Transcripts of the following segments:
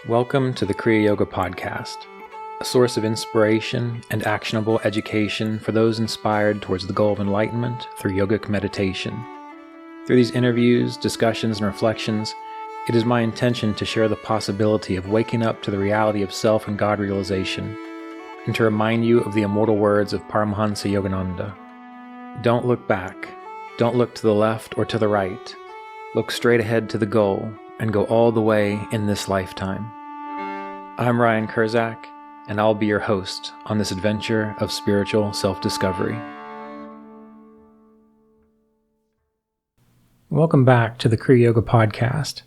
Welcome to the Kriya Yoga podcast, a source of inspiration and actionable education for those inspired towards the goal of enlightenment through yogic meditation. Through these interviews, discussions, and reflections, it is my intention to share the possibility of waking up to the reality of self and God realization, and to remind you of the immortal words of Paramahansa Yogananda. Don't look back. Don't look to the left or to the right. Look straight ahead to the goal and go all the way in this lifetime. I'm Ryan Kurczak, and I'll be your host on this adventure of spiritual self-discovery. Welcome back to the Kriya Yoga podcast.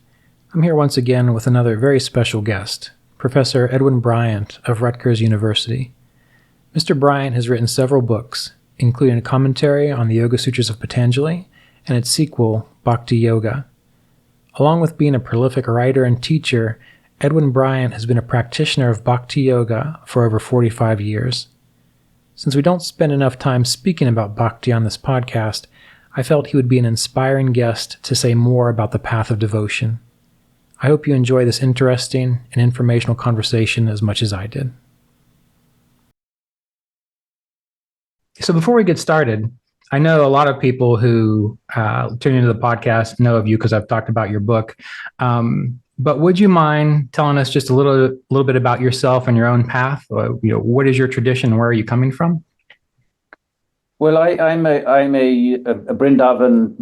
I'm here once again with another very special guest, Professor Edwin Bryant of Rutgers University. Mr. Bryant has written several books, including a commentary on the Yoga Sutras of Patanjali and its sequel, Bhakti Yoga. Along with being a prolific writer and teacher, Edwin Bryant has been a practitioner of Bhakti Yoga for over 45 years. Since we don't spend enough time speaking about Bhakti on this podcast, I felt he would be an inspiring guest to say more about the path of devotion. I hope you enjoy this interesting and informational conversation as much as I did. So before we get started, I know a lot of people who tune into the podcast know of you because I've talked about your book. But would you mind telling us just a little bit about yourself and your own path? What is your tradition and where are you coming from? Well, I'm a Vrindavan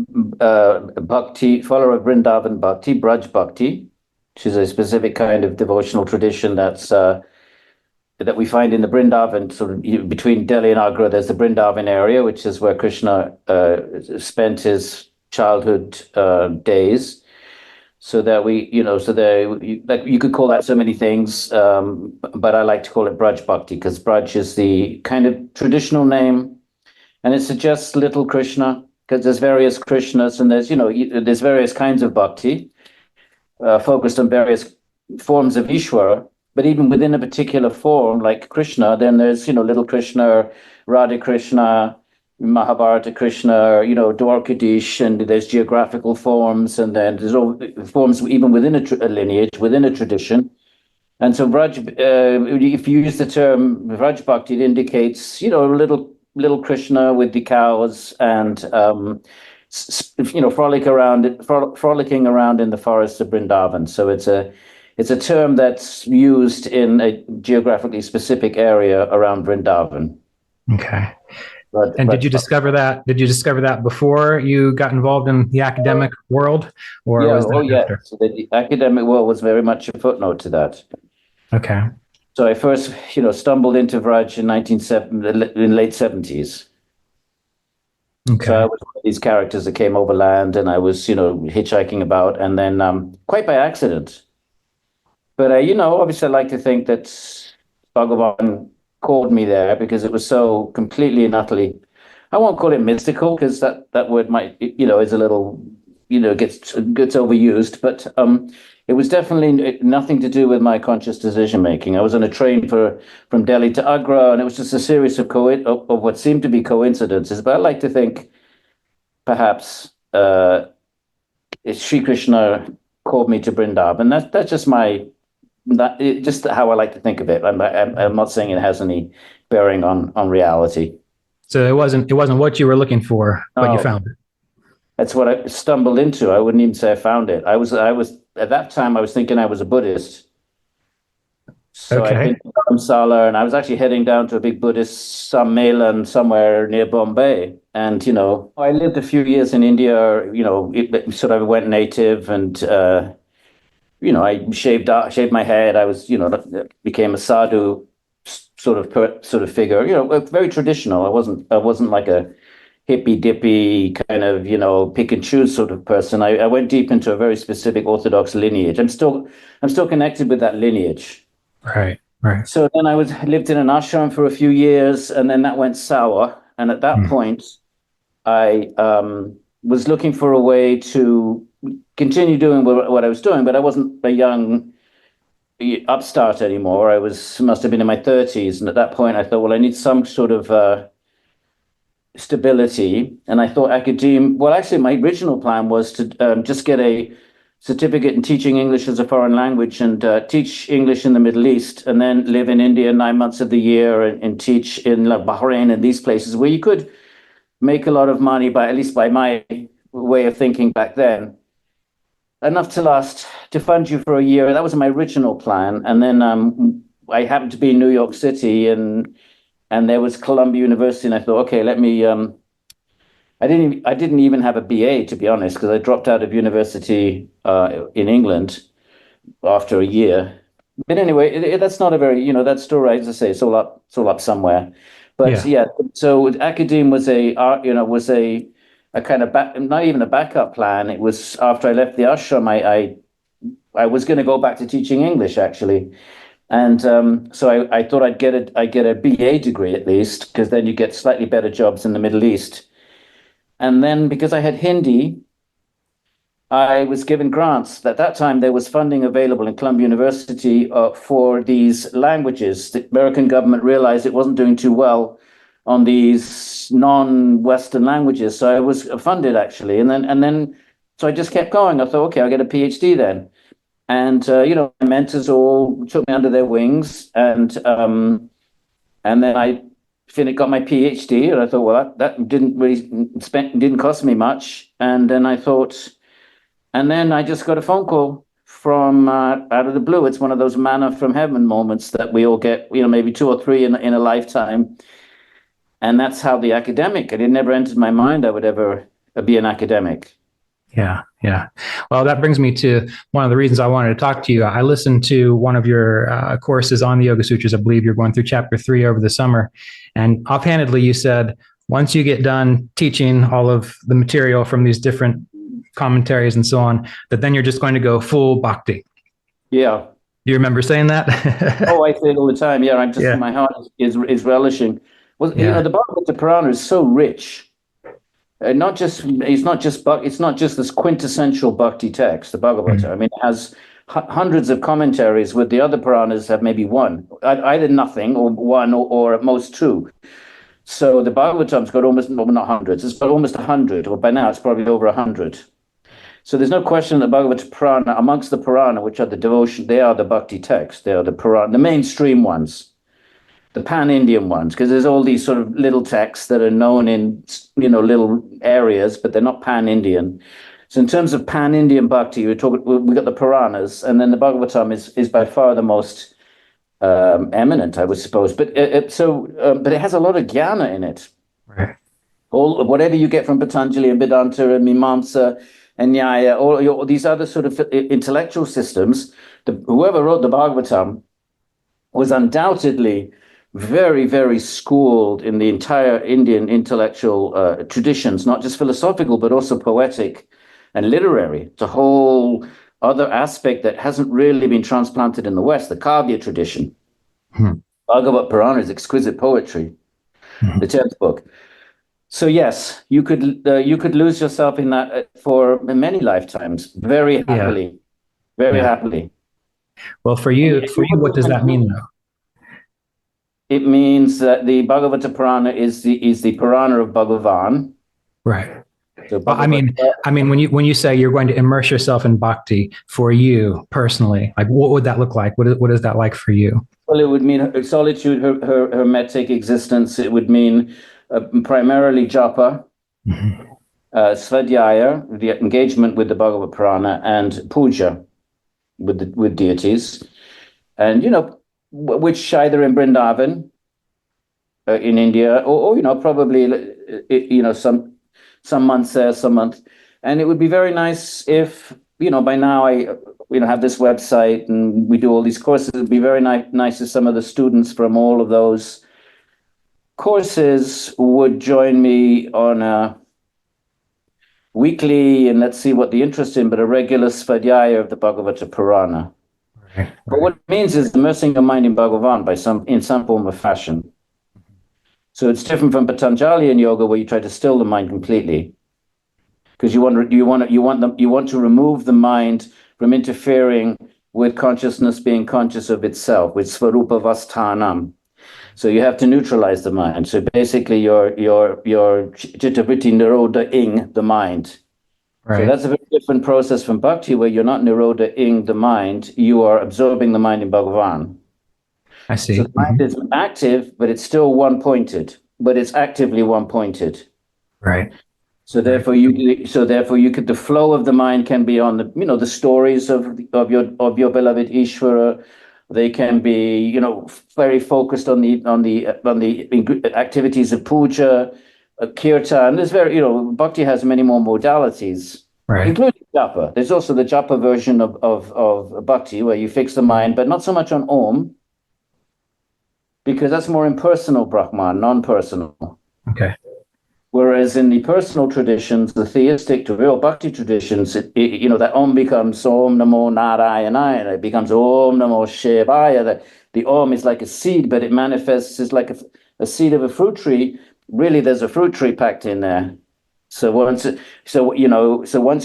Bhakti, follower of Vrindavan Bhakti, Braj Bhakti, which is a specific kind of devotional tradition that we find in the Vrindavan, sort of between Delhi and Agra. There's the Vrindavan area, which is where Krishna spent his childhood days. So that you could call that so many things, but I like to call it Braj Bhakti because Braj is the kind of traditional name, and it suggests little Krishna because there's various Krishnas and there's various kinds of bhakti focused on various forms of Ishvara. But even within a particular form, like Krishna, then there's, little Krishna, Radha Krishna, Mahabharata Krishna, Dwarkadish, and there's geographical forms, and then there's all forms even within a lineage, within a tradition. And so Vraj, if you use the term Vraj Bhakti, it indicates, little Krishna with the cows and, frolicking around in the forest of Vrindavan. So it's a term that's used in a geographically specific area around Vrindavan. Okay. And did you discover that? Did you discover that before you got involved in the academic world, or was that after? So the academic world was very much a footnote to that. Okay. So I first, stumbled into Vraj in late 70s. Okay. So I was one of these characters that came overland, and I was, hitchhiking about, and then quite by accident. But, obviously I like to think that Bhagavan called me there because it was so completely and utterly, I won't call it mystical because that word might, is a little, gets overused, but it was definitely nothing to do with my conscious decision making. I was on a train from Delhi to Agra, and it was just a series of what seemed to be coincidences. But I like to think perhaps Sri Krishna called me to Vrindavan. That's just just how I like to think of it. I'm not saying it has any bearing on reality. So it wasn't what you were looking for, but you found it. That's what I stumbled into. I wouldn't even say I found it. I was at that time I was thinking I was a Buddhist. So Okay. I'd been to Dharamsala, and I was actually heading down to a big Buddhist Sammelan somewhere near Bombay. And I lived a few years in India. Sort of went native and. I shaved my head. I was, became a sadhu sort of figure. Very traditional. I wasn't like a hippy dippy kind of, pick and choose sort of person. I went deep into a very specific Orthodox lineage. I'm still connected with that lineage. Right. So then I lived in an ashram for a few years, and then that went sour. And at that point, I was looking for a way to continue doing what I was doing, but I wasn't a young upstart anymore. I must have been in my 30s, and at that point I thought, well, I need some sort of stability. And I thought academia. Well, actually, my original plan was to just get a certificate in teaching English as a foreign language and teach English in the Middle East, and then live in India 9 months of the year and teach in like, Bahrain and these places where you could make a lot of money, by at least by my way of thinking back then, enough to fund you for a year. That was my original plan. And then I happened to be in New York City, and there was Columbia University, and I thought, okay, let me. I didn't even have a BA, to be honest, because I dropped out of university in England after a year. But anyway, that's not a very, that story, as I say, it's all up somewhere. But yeah, so academe was a kind of not even a backup plan. It was after I left the ashram, I was going to go back to teaching English actually, and so I thought I'd get a BA degree at least, because then you get slightly better jobs in the Middle East. And then because I had Hindi, I was given grants. At that time, there was funding available in Columbia University for these languages. The American government realized it wasn't doing too well on these non-Western languages. So I was funded actually. And then so I just kept going. I thought, okay, I'll get a PhD then. And, my mentors all took me under their wings. And then I got my PhD, and I thought, well, that didn't cost me much. And then I just got a phone call from out of the blue. It's one of those manna from heaven moments that we all get, maybe 2 or 3 in a lifetime. And that's how the academic, and it never entered my mind I would ever be an academic. Yeah. Well, that brings me to one of the reasons I wanted to talk to you. I listened to one of your courses on the Yoga Sutras. I believe you're going through chapter 3 over the summer. And offhandedly, you said, once you get done teaching all of the material from these different commentaries and so on, that then you're just going to go full bhakti. Yeah. You remember saying that? Oh, I say it all the time. Yeah, my heart is relishing. Well, the Bhagavata Purana is so rich. It's not just this quintessential bhakti text, the Bhagavata. Mm-hmm. I mean, it has hundreds of commentaries, with the other Puranas have maybe one, either nothing or one or at most 2. So the Bhagavatam's got almost, not hundreds, it's got almost 100, or by now it's probably over 100. So there's no question that Bhagavata Purana, amongst the Purana, which are the devotion, they are the bhakti texts, they are the Purana, the mainstream ones. The pan-Indian ones, because there's all these sort of little texts that are known in, little areas, but they're not pan-Indian. So in terms of pan-Indian bhakti, we've got the Puranas, and then the Bhagavatam is by far the most eminent, I would suppose. But it has a lot of jnana in it. Right. Whatever you get from Patanjali and Vedanta and Mimamsa and Nyaya, all these other sort of intellectual systems, whoever wrote the Bhagavatam was undoubtedly very, very schooled in the entire Indian intellectual traditions, not just philosophical, but also poetic and literary. It's a whole other aspect that hasn't really been transplanted in the West, the Kavya tradition. Bhagavad Purana is exquisite poetry, the 10th book. So yes, you could lose yourself in that for many lifetimes, very happily, happily. Well, for you, what does that mean, though? It means that the Bhagavata Purana is the Purana of Bhagavan. Right. So I mean, when you say you're going to immerse yourself in bhakti, for you personally, like what would that look like? What is that like for you? Well, it would mean solitude, hermetic existence. It would mean primarily japa, svadhyaya, the engagement with the Bhagavad Purana, and puja with deities, and which either in Vrindavan, in India, or probably some months there, some months. And it would be very nice if, by now I have this website and we do all these courses. It'd be very nice if some of the students from all of those courses would join me on a weekly, and let's see what the interest in, but a regular svadhyaya of the Bhagavata Purana. Right. But what it means is immersing your mind in Bhagavan in some form or fashion. So it's different from Patanjali in yoga, where you try to still the mind completely, because you want to remove the mind from interfering with consciousness being conscious of itself, with svarupa vasthanam. So you have to neutralize the mind. So basically, your chittavritti nirodha-ing the mind. So that's a very different process from bhakti, where you're not nirodha-ing the mind, you are absorbing the mind in Bhagavan. I see. So the mind is active, but it's still one-pointed, but it's actively one-pointed. Right. So therefore, the flow of the mind can be on the stories of your beloved Ishvara. They can be very focused on the activities of puja, kirtan. There's bhakti has many more modalities, including japa. There's also the japa version of bhakti, where you fix the mind, but not so much on Om, because that's more impersonal Brahman, non-personal. Okay. Whereas in the personal traditions, the theistic to real bhakti traditions, that Om becomes Om Namo Narayana, it becomes Om Namo Shivaya. The Om is like a seed, but it manifests as like a seed of a fruit tree. Really, there's a fruit tree packed in there. So once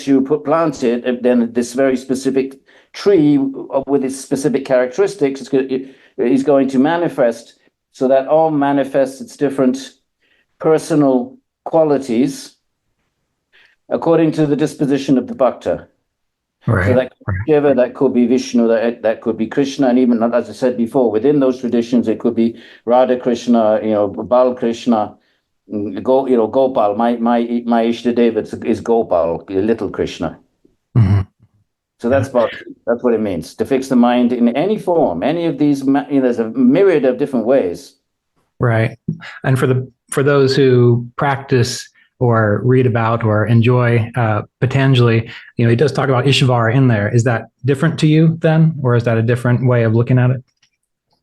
you plant it, then this very specific tree with its specific characteristics is going to manifest. So that Om manifests its different personal qualities according to the disposition of the bhakta. Right. So that could be Shiva, that could be Vishnu, that could be Krishna, and even, as I said before, within those traditions, it could be Radha Krishna, Bal Krishna, Gopal. My Ishta Deva is Gopal, little Krishna. Mm-hmm. So that's what it means, to fix the mind in any form, any of these. There's a myriad of different ways. Right. And for those who practice or read about or enjoy Patanjali, he does talk about Ishvara in there. Is that different to you then, or is that a different way of looking at it?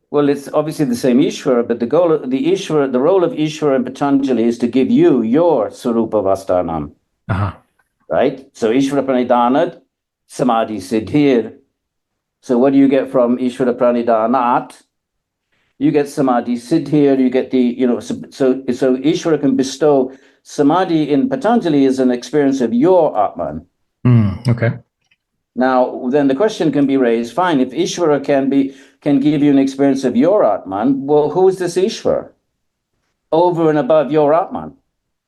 Well, it's obviously the same Ishvara, but the role of Ishvara in Patanjali is to give you your Swarupa Vastanam. Right? So Ishvara Pranidhanat, Samadhi Siddhir. So what do you get from Ishvara Pranidhanat? You get Samadhi Siddhir, you get so Ishvara can bestow. Samadhi in Patanjali is an experience of your Atman. Okay. Now, then the question can be raised, fine, if Ishvara can give you an experience of your Atman, well, who is this Ishvara? Over and above your Atman.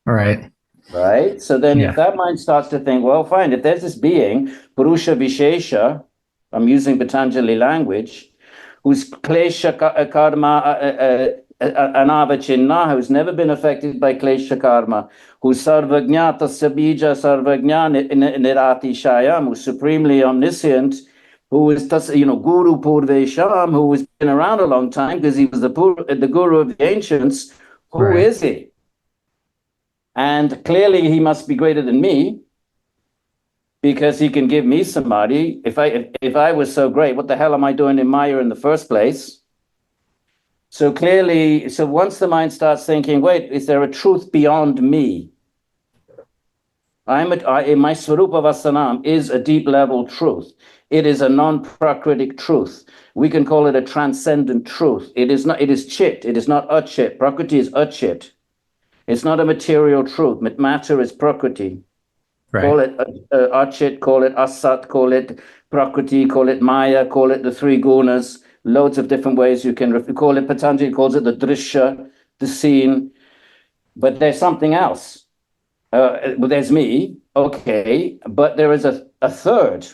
All right. Right? So then if that mind starts to think, well, fine, if there's this being, Purusha Vishesha, I'm using Patanjali language, who's klesha karma anavachinna, who's never been affected by klesha karma, who's sarvajñata sabija sarvajña nirati shayam, who's supremely omniscient, who is guru purvesham, who has been around a long time because he was the guru of the ancients. Who is he? And clearly he must be greater than me, because he can give me samadhi. If I was so great, what the hell am I doing in Maya in the first place? So clearly, once the mind starts thinking, wait, is there a truth beyond me? My Swarupa Vasanam is a deep level truth. It is a non-prakritic truth. We can call it a transcendent truth. It is chit. It is not achit. Prakriti is achit. It's not a material truth. Matter is prakriti. Right. Call it achit, call it asat, call it prakriti, call it maya, call it the three gunas. Loads of different ways you can call it. Patanjali calls it the drishya, the scene. But there's something else. There's me, okay, but there is a third,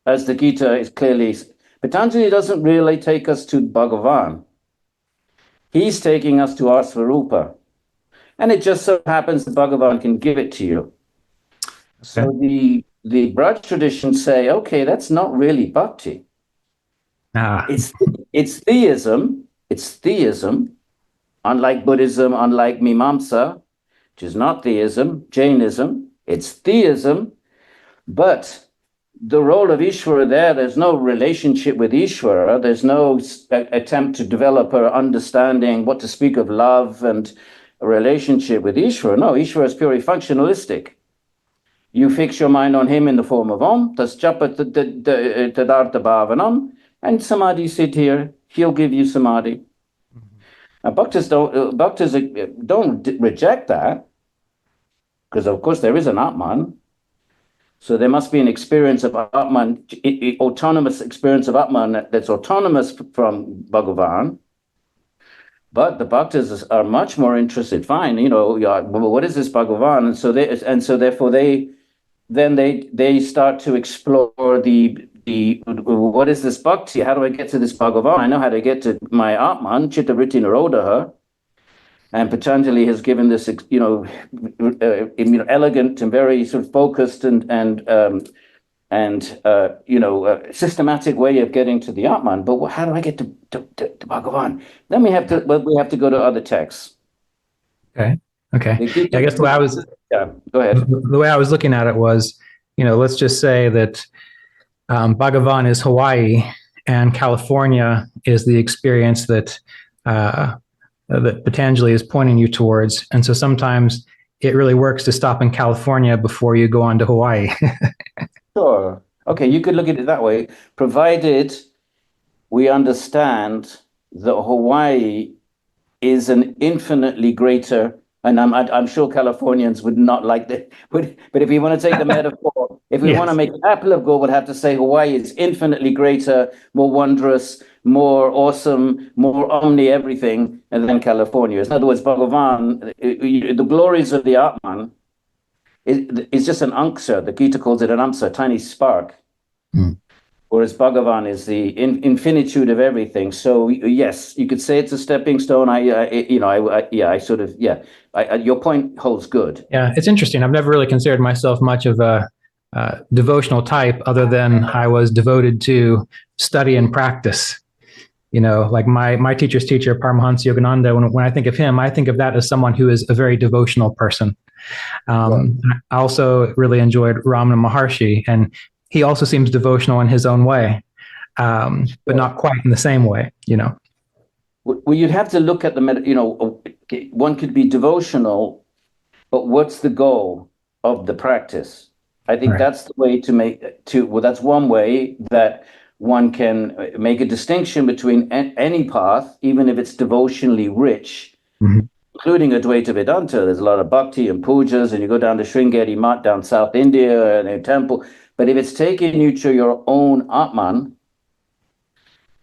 as the Gita is clearly. Patanjali doesn't really take us to Bhagavan. He's taking us to our Swarupa. And it just so happens that Bhagavan can give it to you. Okay. So the Braj traditions say, okay, that's not really bhakti. It's theism. It's theism, unlike Buddhism, unlike Mimamsa, which is not theism, Jainism. It's theism, but the role of Ishvara there's no relationship with Ishvara. There's no attempt to develop or understanding what to speak of love and a relationship with Ishvara. No, Ishvara is purely functionalistic. You fix your mind on him in the form of Om, tas japa tadartha bhavanam, and samadhi siddhir. He'll give you samadhi. Now, bhaktas don't reject that, because of course there is an Atman. So there must be an experience of Atman, autonomous experience of Atman that's autonomous from Bhagavan. But the bhaktas are much more interested. Fine, what is this Bhagavan? And so therefore they then they start to explore the what is this bhakti? How do I get to this Bhagavan? I know how to get to my Atman, Chitta Vritti Nirodha. And Patanjali has given this, elegant and very sort of focused and systematic way of getting to the Atman. But how do I get to Bhagavan? Then we have to go to other texts. Okay. Yeah, I guess the way I was, go ahead. The way I was looking at it was, let's just say that Bhagavan is Hawaii and California is the experience that Patanjali is pointing you towards. And so sometimes it really works to stop in California before you go on to Hawaii. Sure. Okay, you could look at it that way, provided we understand that Hawaii is an infinitely greater, and I'm sure Californians would not like that, but if we want to take the metaphor, if we want to make an apple of gold, we'd have to say Hawaii is infinitely greater, more wondrous, more awesome, more omni everything than California. In other words, Bhagavan, the glories of the Atman is just an angsha. The Gita calls it an amsa, a tiny spark. Whereas Bhagavan is the infinitude of everything. So yes, you could say it's a stepping stone. Your point holds good. Yeah, it's interesting. I've never really considered myself much of a devotional type, other than I was devoted to study and practice. Like my teacher's teacher, Paramahansa Yogananda. When I think of him, I think of that as someone who is a very devotional person. I also really enjoyed Ramana Maharshi, and he also seems devotional in his own way, but not quite in the same way, Well, you'd have to look at one could be devotional, but what's the goal of the practice? I think that's the way that's one way that one can make a distinction between any path, even if it's devotionally rich, including Advaita Vedanta. There's a lot of bhakti and pujas, and you go down to Sringeri Math down South India and a temple. But if it's taking you to your own Atman,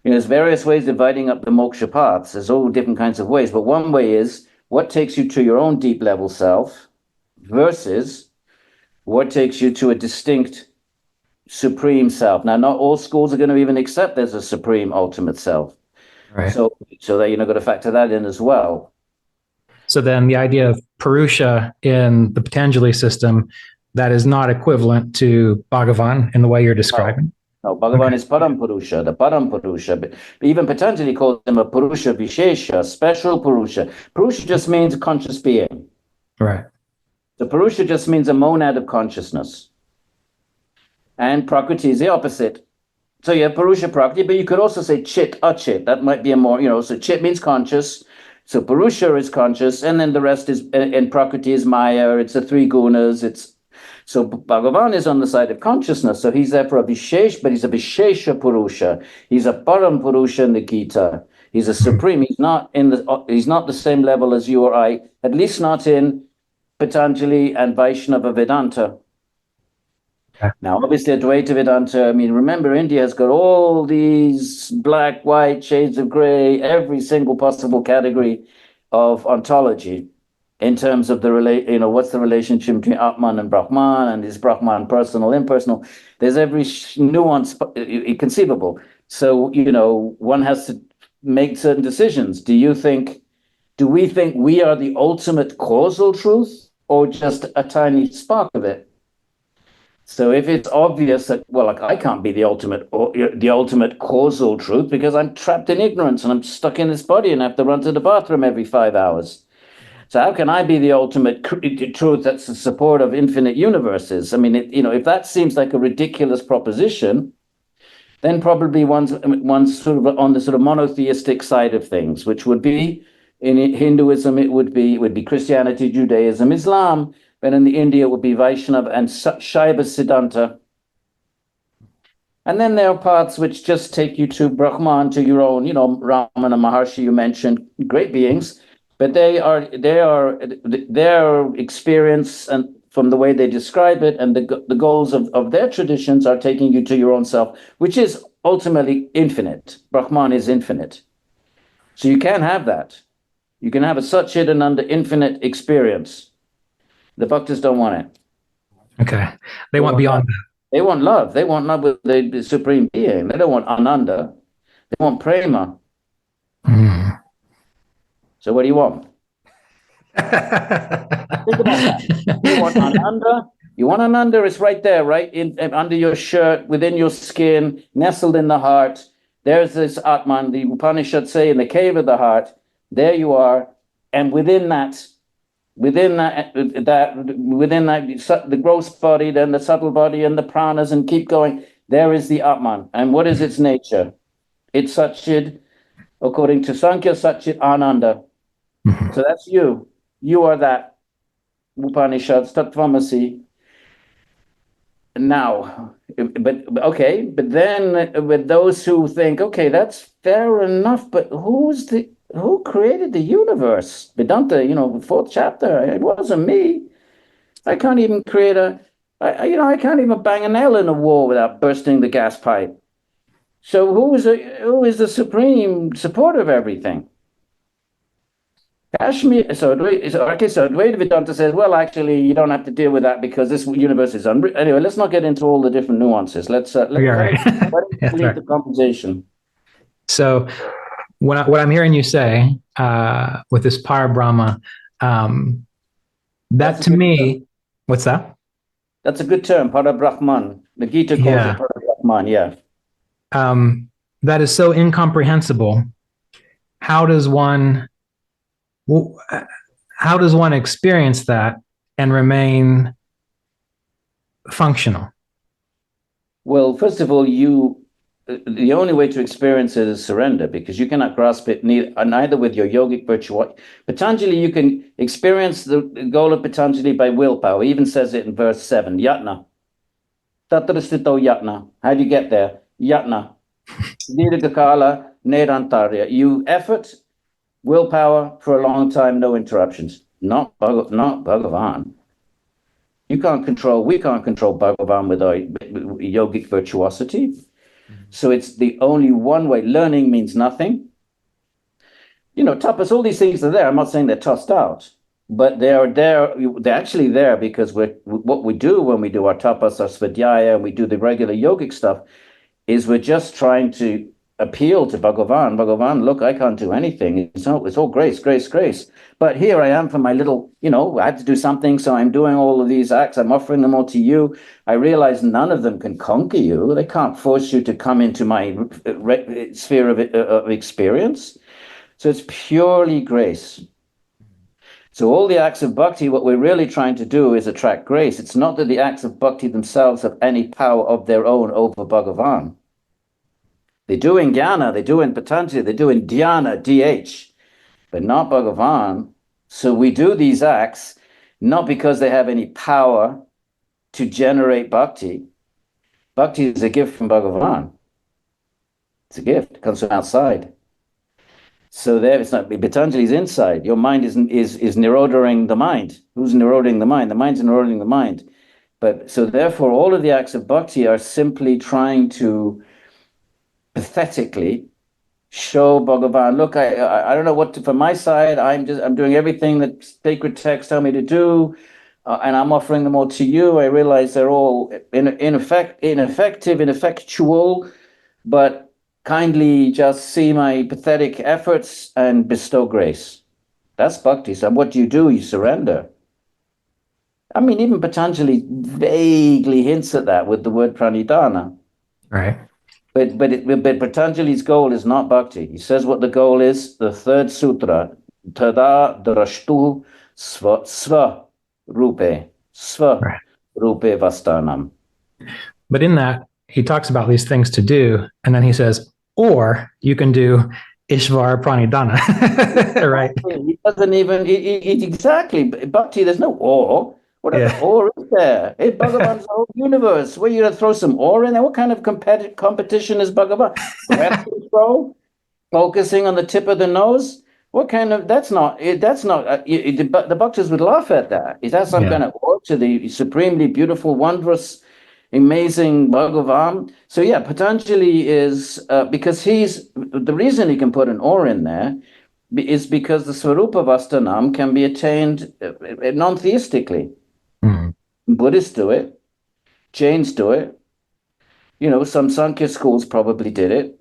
there's various ways of dividing up the moksha paths. There's all different kinds of ways. But one way is what takes you to your own deep level self versus what takes you to a distinct supreme self. Now, not all schools are going to even accept there's a supreme ultimate self. Right. So that got to factor that in as well. So then the idea of Purusha in the Patanjali system, that is not equivalent to Bhagavan in the way you're describing. No, Bhagavan is Param Purusha, the Param Purusha. But even Patanjali calls him a Purusha Vishesha, special Purusha. Purusha just means conscious being. Right. So Purusha just means a monad of consciousness. And Prakriti is the opposite. So you have Purusha Prakriti, but you could also say Chit, Achit. That might be a more, so Chit means conscious. So Purusha is conscious, and then the rest is, and Prakriti is Maya, it's the three gunas, so Bhagavan is on the side of consciousness, so he's there for a Vishesh, but he's a Vishesha Purusha. He's a Param Purusha in the Gita. He's a supreme. He's not the same level as you or I, at least not in Patanjali and Vaishnava Vedanta. Okay. Now, obviously, Advaita Vedanta, remember, India has got all these black, white, shades of gray, every single possible category of ontology in terms of what's the relationship between Atman and Brahman, and is Brahman personal, impersonal? There's every nuance conceivable. So, one has to make certain decisions. Do we think we are the ultimate causal truth or just a tiny spark of it? So if it's obvious that, I can't be the ultimate causal truth because I'm trapped in ignorance and I'm stuck in this body and I have to run to the bathroom every 5 hours. So how can I be the ultimate truth that's the support of infinite universes? If that seems like a ridiculous proposition, then probably one's sort of on the sort of monotheistic side of things, which would be in Hinduism, it would be Christianity, Judaism, Islam. And in India, it would be Vaishnava and Shaiva Siddhanta. And then there are paths which just take you to Brahman, to your own, Ramana Maharshi, you mentioned, great beings, but their experience and from the way they describe it and the goals of their traditions are taking you to your own self, which is ultimately infinite. Brahman is infinite. So you can have that. You can have a Satchidananda infinite experience. The bhaktas don't want it. Okay. They want beyond that. They want love. They want love with the Supreme Being. They don't want Ananda. They want prema. Mm. So what do you want? Think about that. You want Ananda? You want Ananda? It's right there, right in under your shirt, within your skin, nestled in the heart. There's this Atman, the Upanishads say, in the cave of the heart. There you are, and within that, the gross body, then the subtle body, and the pranas, and keep going. There is the Atman, and what is its nature? It's Satchid, according to Sankhya, Satchid Ananda. Mm-hmm. So that's you. You are that. Upanishads, Tattvamasi. Now, but then with those who think, okay, that's fair enough, but who created the universe? Vedanta, fourth chapter, it wasn't me. I can't even create I can't even bang a nail in a wall without bursting the gas pipe. So who is the supreme supporter of everything? Kashmir. So Advaita Vedanta says, well, actually, you don't have to deal with that because this universe is unreal. Anyway, let's not get into all the different nuances. Let's leave the conversation. So what I'm hearing you say with this Parabrahma, that to me, what's that? That's a good term, Parabrahman. The Gita calls it Parabrahman, yeah. That is so incomprehensible. How does one experience that and remain functional? Well, first of all, the only way to experience it is surrender, because you cannot grasp it neither with your yogic virtuosity. Patanjali, you can experience the goal of Patanjali by willpower. He even says it in verse 7, yatna. Tatrasthito yatna. How do you get there? Yatna. Dirghakala nerantarya. You effort, willpower for a long time, no interruptions. Not Bhagavan. We can't control Bhagavan with our yogic virtuosity. So it's the only one way. Learning means nothing. Tapas, all these things are there. I'm not saying they're tossed out, but they're there. They're actually there because what we do when we do our tapas, our svadhyaya, and we do the regular yogic stuff, is we're just trying to appeal to Bhagavan. Bhagavan, look, I can't do anything. It's all grace, grace, grace. But here I am for my little, I had to do something, so I'm doing all of these acts. I'm offering them all to you. I realize none of them can conquer you. They can't force you to come into my sphere of experience. So it's purely grace. So all the acts of bhakti, what we're really trying to do is attract grace. It's not that the acts of bhakti themselves have any power of their own over Bhagavan. They do in Jnana, they do in Patanjali, they do in Dhyana, DH, but not Bhagavan. So we do these acts not because they have any power to generate bhakti. Bhakti is a gift from Bhagavan. It's a gift. It comes from outside. So there, it's not Patanjali's inside. Your mind is nirodering the mind. Who's niroding the mind? The mind's niroding the mind. But so therefore, all of the acts of bhakti are simply trying to pathetically show Bhagavan, look, I don't know what to, from my side, I'm doing everything that sacred texts tell me to do, and I'm offering them all to you. I realize they're all ineffective, ineffectual, but kindly just see my pathetic efforts and bestow grace. That's bhakti. So what do? You surrender. I mean, even Patanjali vaguely hints at that with the word pranidhana. Right. But Patanjali's goal is not bhakti. He says what the goal is, the third sutra, tada drashtu sva rupe vastanam. But in that, he talks about these things to do, and then he says, or you can do Ishvara Pranidhana, right? He doesn't even, exactly, bhakti, there's no or. Whatever ore is there? Hey, Bhagavan's the whole universe. Where you gonna throw some ore in there? What kind of competition is Bhagavan? Breath control? Focusing on the tip of the nose? What kind of? That's not. The bhaktas would laugh at that. Is that some kind of ore to the supremely beautiful, wondrous, amazing Bhagavan? So yeah, Patanjali is because the reason he can put an ore in there is because the Svarupa Vastanam can be attained non-theistically. Buddhists do it. Jains do it. Some Sankhya schools probably did it.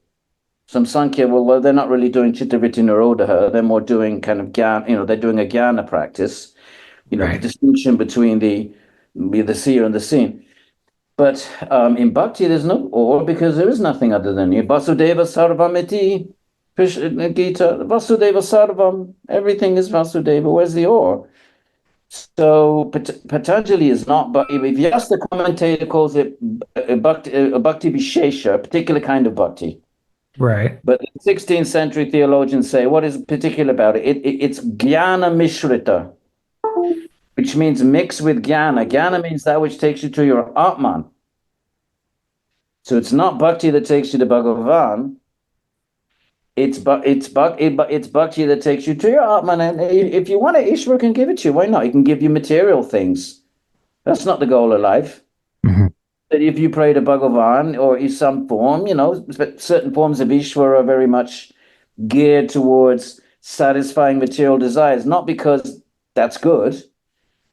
Some Sankhya, well, they're not really doing Chittavritti Nirodha. They're more doing kind of they're doing a jnana practice. The distinction between the seer and the seen. But in Bhakti, there's no or, because there is nothing other than you. Vasudeva Sarvamiti, Krishna Gita, Vasudeva Sarvam, everything is Vasudeva. Where's the or? So Patanjali is not, but if you ask the commentator, calls it a bhakti vishesha, a particular kind of bhakti. Right. But the 16th century theologians say, what is particular about it? It's jnana mishrita, which means mixed with jnana. Jnana means that which takes you to your Atman. So it's not bhakti that takes you to Bhagavan. It's bhakti that takes you to your Atman. And if you want it, Ishvara can give it to you. Why not? He can give you material things. That's not the goal of life. Mm-hmm. But if you pray to Bhagavan or in some form, certain forms of Ishvara are very much geared towards satisfying material desires, not because that's good,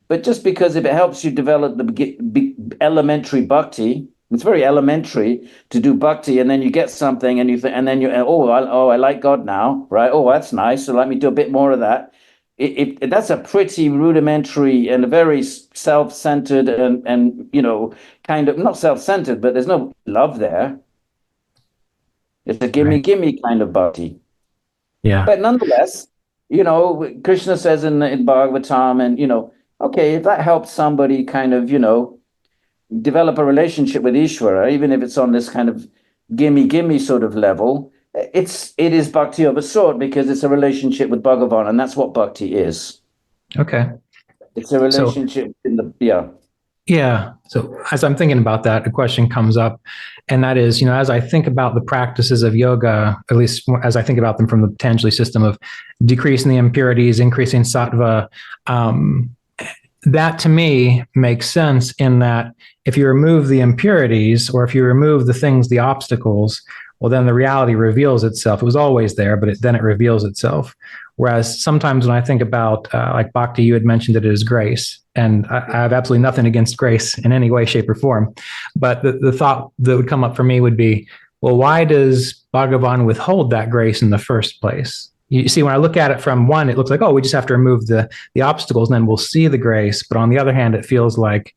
but just because if it helps you develop the elementary bhakti. It's very elementary to do bhakti, and then you get something, and I like God now, right? Oh, that's nice. So let me do a bit more of that. That's a pretty rudimentary and a very self-centered and kind of not self-centered, but there's no love there. It's a gimme kind of bhakti. Yeah. But nonetheless, Krishna says in Bhagavatam, and okay, if that helps somebody kind of develop a relationship with Ishvara, even if it's on this kind of gimme sort of level, it is bhakti of a sort, because it's a relationship with Bhagavan, and that's what bhakti is. Okay. It's a relationship Yeah. So as I'm thinking about that, a question comes up, and that is, as I think about the practices of yoga, at least as I think about them from the Patanjali system of decreasing the impurities, increasing sattva, that to me makes sense in that if you remove the impurities, or if you remove the things, the obstacles, well, then the reality reveals itself. It was always there, but then it reveals itself. Whereas sometimes when I think about like Bhakti, you had mentioned that it is grace, and I have absolutely nothing against grace in any way, shape, or form. But the thought that would come up for me would be, well, why does Bhagavan withhold that grace in the first place? You see, when I look at it from one, it looks like, oh, we just have to remove the obstacles, and then we'll see the grace. But on the other hand, it feels like,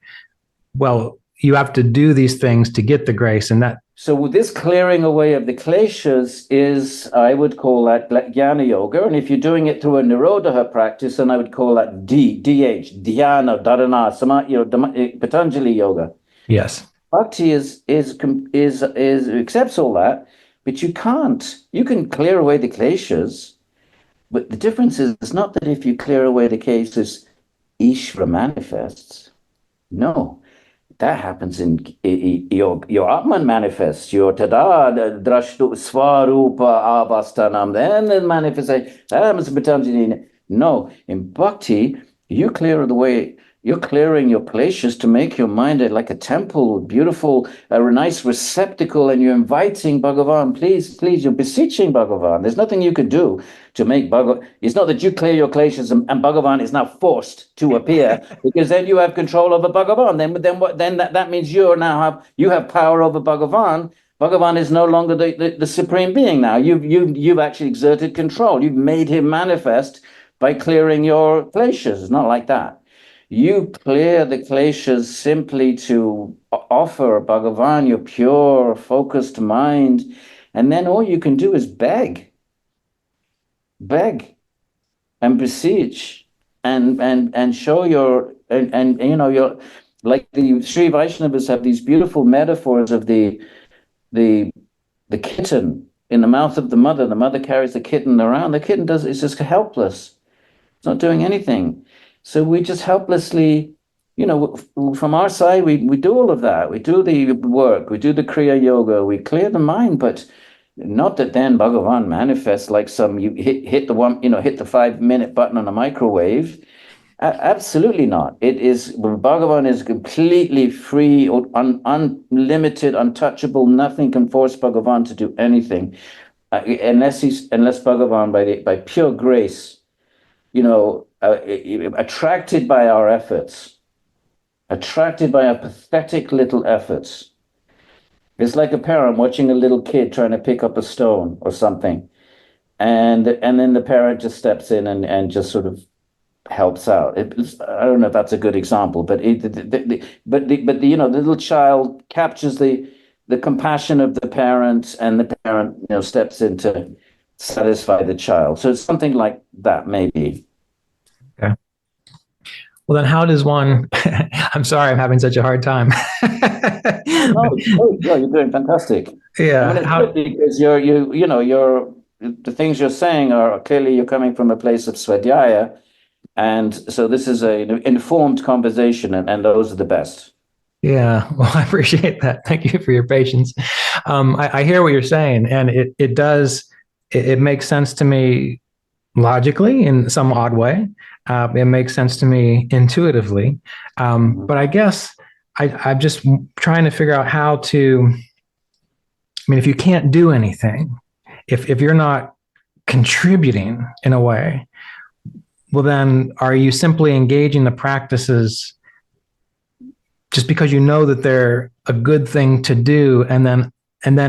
well, you have to do these things to get the grace, and that. So this clearing away of the kleshas is, I would call that jnana yoga. And if you're doing it through a nirodha practice, then I would call that DH, dhyana, dharana, samadhi, Patanjali yoga. Yes. Bhakti is accepts all that, but you can't. You can clear away the kleshas, but the difference is, it's not that if you clear away the kleshas, Ishvara manifests. No. That happens in your Atman manifests, your tada drashtu svarupa avastanam, then the manifestation. That happens in Patanjali. No, in Bhakti, you're clearing your kleshas to make your mind like a temple, beautiful, a nice receptacle, and you're inviting Bhagavan, please, you're beseeching Bhagavan. There's nothing you could do to make Bhagavan. It's not that you clear your kleshas and Bhagavan is now forced to appear, because then you have control over Bhagavan. Then that means you have power over Bhagavan. Bhagavan is no longer the supreme being now. You've actually exerted control. You've made him manifest by clearing your kleshas. It's not like that. You clear the kleshas simply to offer Bhagavan your pure, focused mind, and then all you can do is beg and beseech and show your like the Sri Vaishnavas have these beautiful metaphors of the kitten in the mouth of the mother. The mother carries the kitten around. The kitten is just helpless. It's not doing anything. So we just helplessly, from our side, we do all of that. We do the work, we do the Kriya Yoga, we clear the mind, but not that then Bhagavan manifests like you hit the 5-minute button on a microwave. Absolutely not. Bhagavan is completely free, unlimited, untouchable. Nothing can force Bhagavan to do anything, unless Bhagavan by pure grace, attracted by our efforts, attracted by our pathetic little efforts. It's like a parent watching a little kid trying to pick up a stone or something. And then the parent just steps in and just sort of helps out. I don't know if that's a good example, but the little child captures the compassion of the parent, and the parent steps in to satisfy the child. So it's something like that, maybe. Okay. Well, then how does one, I'm sorry, I'm having such a hard time. No, you're doing fantastic. Yeah. I mean, it's good because the things you're saying are clearly you're coming from a place of swadhyaya. And so this is an informed conversation, and those are the best. Yeah, well, I appreciate that. Thank you for your patience. I hear what you're saying, and it makes sense to me logically in some odd way. It makes sense to me intuitively. But I guess I'm just trying to figure out how to, I mean, if you can't do anything, if you're not contributing in a way, well, then are you simply engaging the practices just because you know that they're a good thing to do, and then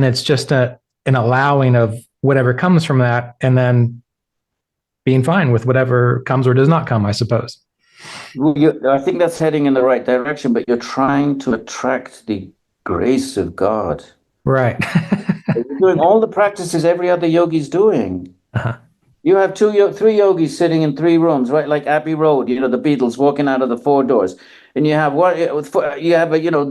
it's just an allowing of whatever comes from that, and then being fine with whatever comes or does not come, I suppose. Well, I think that's heading in the right direction, but you're trying to attract the grace of God. Right. You're doing all the practices every other yogi's doing. Uh-huh. You have three yogis sitting in 3 rooms, right? Like Abbey Road, the Beatles walking out of the 4 doors. And you have the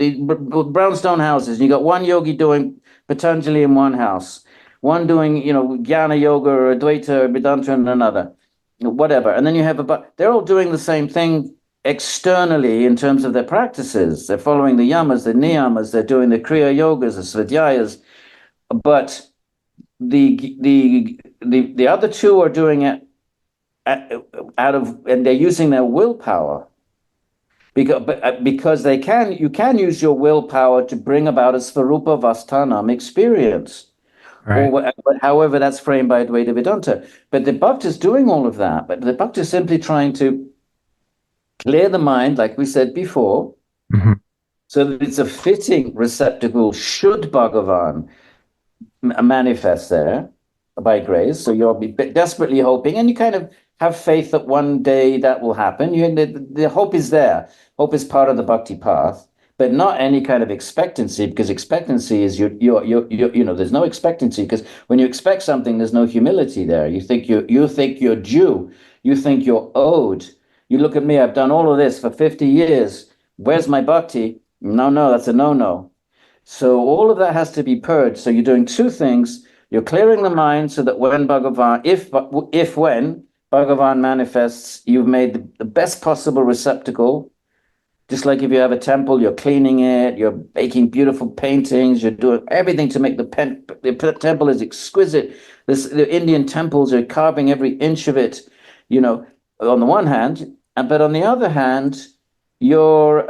brownstone houses. You got one yogi doing Patanjali in one house, one doing, Jnana Yoga or Advaita or Vedanta in another, whatever. And then you have they're all doing the same thing externally in terms of their practices. They're following the yamas, the niyamas, they're doing the Kriya Yogas, the svadhyayas, but the other 2 are doing it and they're using their willpower because you can use your willpower to bring about a Svarupa Vastanam experience, right. or however that's framed by Advaita Vedanta. But the bhakta is doing all of that. But the bhakta is simply trying to clear the mind, like we said before, so that it's a fitting receptacle should Bhagavan manifest there by grace. So you'll be desperately hoping, and you kind of have faith that one day that will happen. The hope is there. Hope is part of the bhakti path, but not any kind of expectancy, because expectancy is there's no expectancy, because when you expect something, there's no humility there. You think you're due. You think you're owed. You look at me, I've done all of this for 50 years. Where's my bhakti? No, that's a no. So all of that has to be purged. So you're doing 2 things. You're clearing the mind so that when Bhagavan, when Bhagavan manifests, you've made the best possible receptacle. Just like if you have a temple, you're cleaning it, you're making beautiful paintings, you're doing everything to make the temple is exquisite. The Indian temples are carving every inch of it, on the one hand, but on the other hand, you're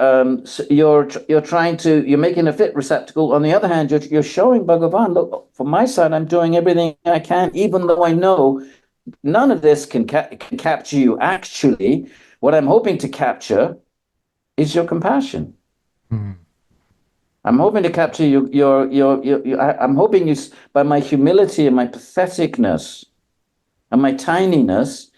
making a fit receptacle. On the other hand, you're showing Bhagavan, look, from my side, I'm doing everything I can, even though I know none of this can capture you. Actually, what I'm hoping to capture is your compassion. I'm hoping to capture I'm hoping you, by my humility and my patheticness and my tininess,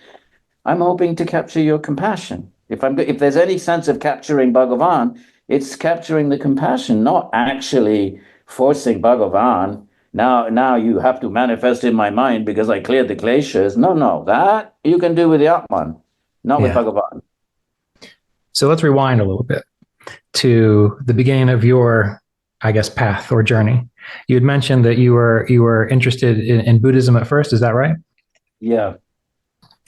I'm hoping to capture your compassion. If there's any sense of capturing Bhagavan, it's capturing the compassion, not actually forcing Bhagavan. Now you have to manifest in my mind because I cleared the kleshas. No, that you can do with the Atman, not with Bhagavan. So let's rewind a little bit to the beginning of your, I guess, path or journey. You had mentioned that you were interested in Buddhism at first. Is that right? Yeah.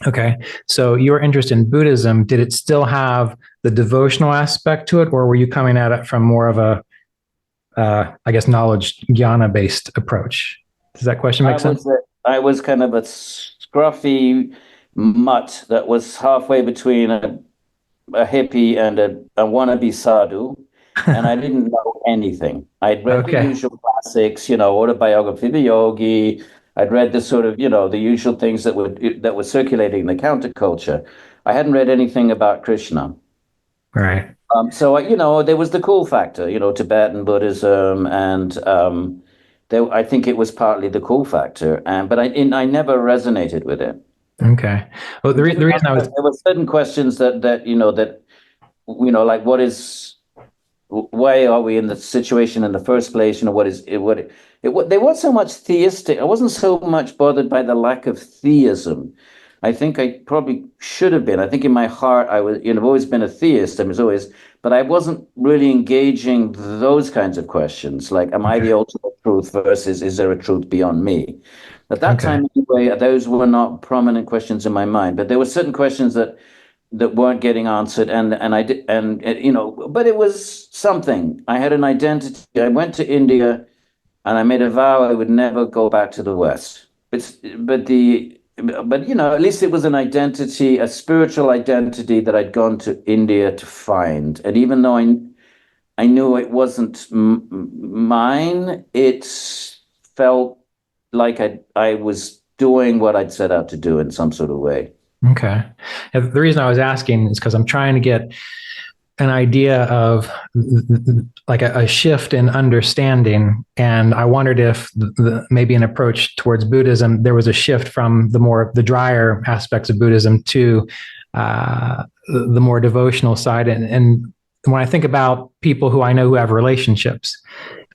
Okay. So your interest in Buddhism, did it still have the devotional aspect to it, or were you coming at it from more of a, I guess, knowledge, jnana-based approach? Does that question make sense? I was kind of a scruffy mutt that was halfway between a hippie and a wannabe sadhu, and I didn't know anything. I'd read the usual classics, Autobiography of a Yogi. I'd read the sort of, the usual things that were circulating in the counterculture. I hadn't read anything about Krishna. Right. So, there was the cool factor, Tibetan Buddhism, and I think it was partly the cool factor, but I never resonated with it. Okay. Well, the reason I was There were certain questions like why are we in the situation in the first place? What is it? They weren't so much theistic. I wasn't so much bothered by the lack of theism. I think I probably should have been. I think in my heart I was, I've always been a theist. I was always, but I wasn't really engaging those kinds of questions. Like, am I okay. the ultimate truth versus is there a truth beyond me? At that Okay. time, anyway, those were not prominent questions in my mind. But there were certain questions that weren't getting answered, and I did, and but it was something. I had an identity. I went to India, and I made a vow I would never go back to the West. But at least it was an identity, a spiritual identity that I'd gone to India to find. And even though I knew it wasn't mine, it felt like I was doing what I'd set out to do in some sort of way. Okay. And the reason I was asking is because I'm trying to get an idea of like a shift in understanding. And I wondered if maybe an approach towards Buddhism, there was a shift from the drier aspects of Buddhism to the more devotional side. And when I think about people who I know who have relationships,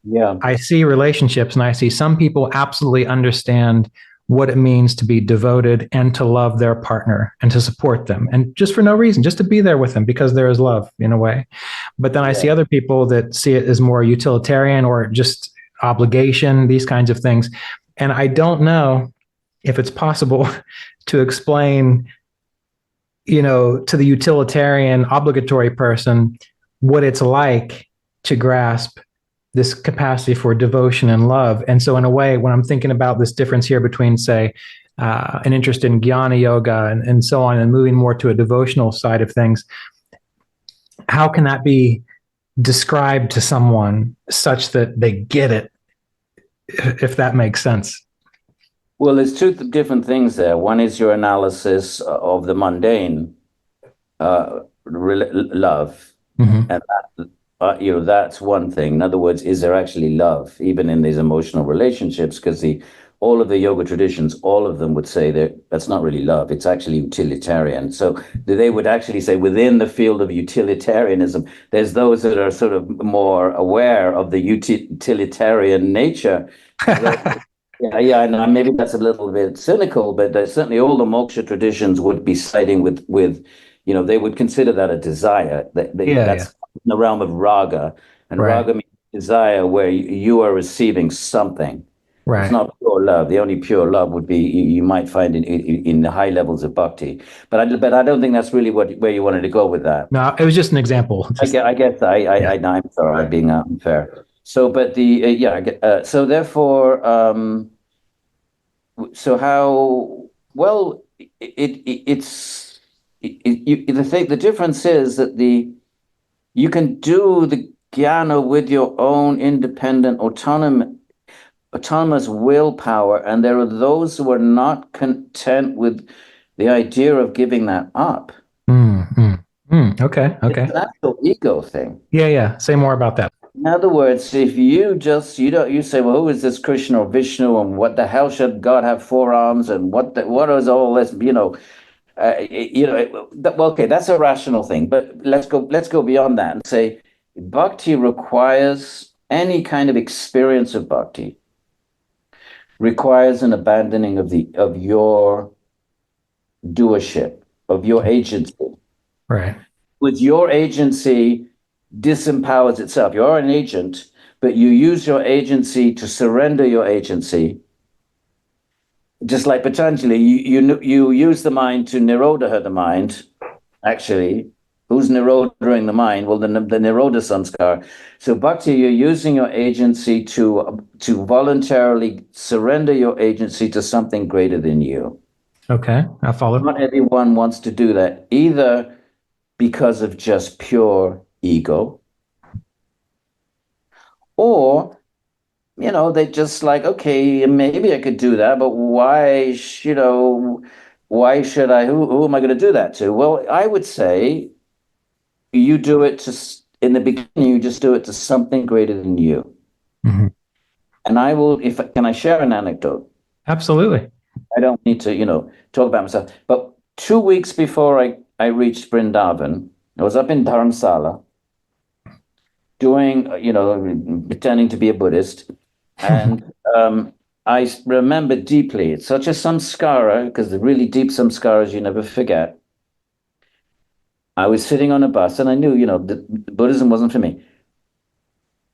Yeah. I see relationships and I see some people absolutely understand what it means to be devoted and to love their partner and to support them, and just for no reason, just to be there with them because there is love in a way. But then I see other people that see it as more utilitarian or just obligation, these kinds of things. And I don't know if it's possible to explain, to the utilitarian, obligatory person what it's like to grasp this capacity for devotion and love. And so in a way, when I'm thinking about this difference here between, say, an interest in jnana yoga and so on, and moving more to a devotional side of things, how can that be described to someone such that they get it, if that makes sense? Well, there's two different things there. One is your analysis of the mundane love, Mm-hmm. and that's one thing. In other words, is there actually love, even in these emotional relationships? Because all of the yoga traditions, all of them would say that's not really love. It's actually utilitarian. So they would actually say within the field of utilitarianism, there's those that are sort of more aware of the utilitarian nature. Yeah, and maybe that's a little bit cynical, but certainly all the moksha traditions would be siding with, they would consider that a desire. That's in the realm of raga, and Right. raga means desire where you are receiving something. It's Right. not pure love. The only pure love would be you might find in the high levels of bhakti, but I don't think that's really where you wanted to go with that. No, it was just an example. I guess I'm sorry, I'm being unfair. So, but so therefore, so how well it's the difference is that you can do the jnana with your own independent autonomous willpower, and there are those who are not content with the idea of giving that up. Okay. It's an actual ego thing. Yeah. Say more about that. In other words, if you say, well, who is this Krishna or Vishnu, and what the hell should God have four arms, and what is all this, well, okay, that's a rational thing, but let's go beyond that and say bhakti requires any kind of experience of bhakti requires an abandoning of your doership, of your agency. Right. With your agency disempowers itself. You're an agent, but you use your agency to surrender your agency. Just like Patanjali, you use the mind to nirodha the mind, actually. Who's nirodhaing the mind? Well, the nirodha samskar. So bhakti, you're using your agency to voluntarily surrender your agency to something greater than you. Okay, I follow. Not everyone wants to do that, either because of just pure ego, or they just like, okay, maybe I could do that, but why, why should I? Who am I going to do that to? Well, I would say you do it in the beginning, you just do it to something greater than you. Mm-hmm. And can I share an anecdote? Absolutely. I don't need to, talk about myself. But 2 weeks before I reached Vrindavan, I was up in Dharamsala doing, pretending to be a Buddhist. And I remember deeply, it's such a samskara, because the really deep samskaras you never forget. I was sitting on a bus and I knew, Buddhism wasn't for me.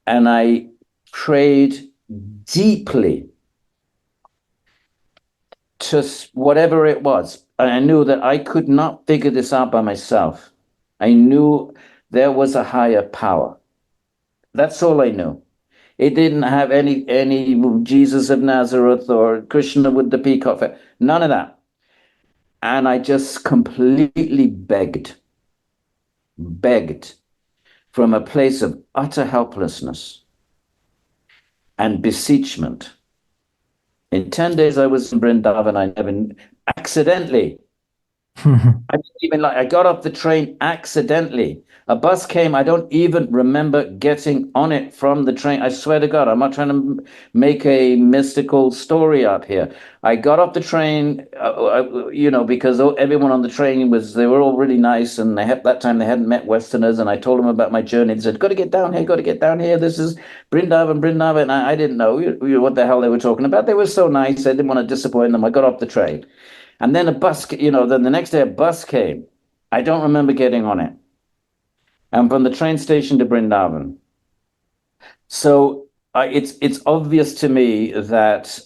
And I prayed deeply to whatever it was. And I knew that I could not figure this out by myself. I knew there was a higher power. That's all I knew. It didn't have any Jesus of Nazareth or Krishna with the peacock. None of that. And I just completely begged from a place of utter helplessness and beseechment. In 10 days I was in Vrindavan, I never accidentally. I didn't even I got off the train accidentally. A bus came. I don't even remember getting on it from the train. I swear to God, I'm not trying to make a mystical story up here. I got off the train, because everyone on the train they were all really nice. And that time they hadn't met Westerners. And I told them about my journey. They said, got to get down here, got to get down here. This is Brindavan. And I didn't know what the hell they were talking about. They were so nice. I didn't want to disappoint them. I got off the train. And then then the next day a bus came. I don't remember getting on it. And from the train station to Brindavan. So it's obvious to me that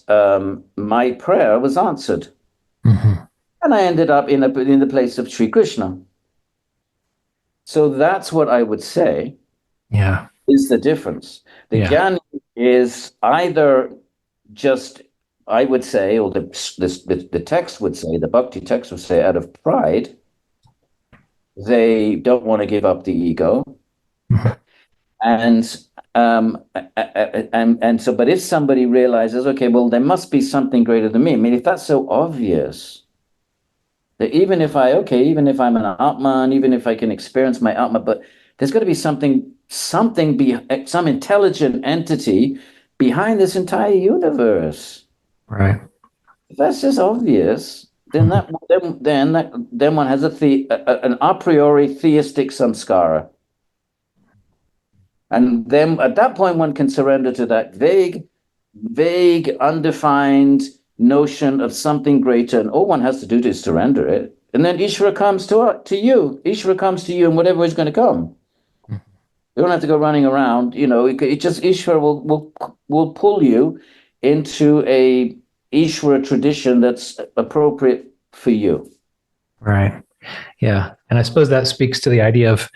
my prayer was answered. Mm-hmm. And I ended up in the place of Sri Krishna. So that's what I would say is the difference. The jnani is either just, I would say, or the text would say, the Bhakti text would say, out of pride, they don't want to give up the ego. And so, but if somebody realizes, okay, well, there must be something greater than me. I mean, if that's so obvious, that even if I'm an Atman, even if I can experience my Atma, but there's got to be some intelligent entity behind this entire universe. Right. If that's just obvious, then then one has an a priori theistic samskara. And then at that point, one can surrender to that vague, undefined notion of something greater. And all one has to do is surrender it. And then Ishvara comes to you. Ishvara comes to you in whatever is going to come. You don't have to go running around. It just Ishvara will pull you into a Ishvara tradition that's appropriate for you. Right. Yeah. And I suppose that speaks to the idea of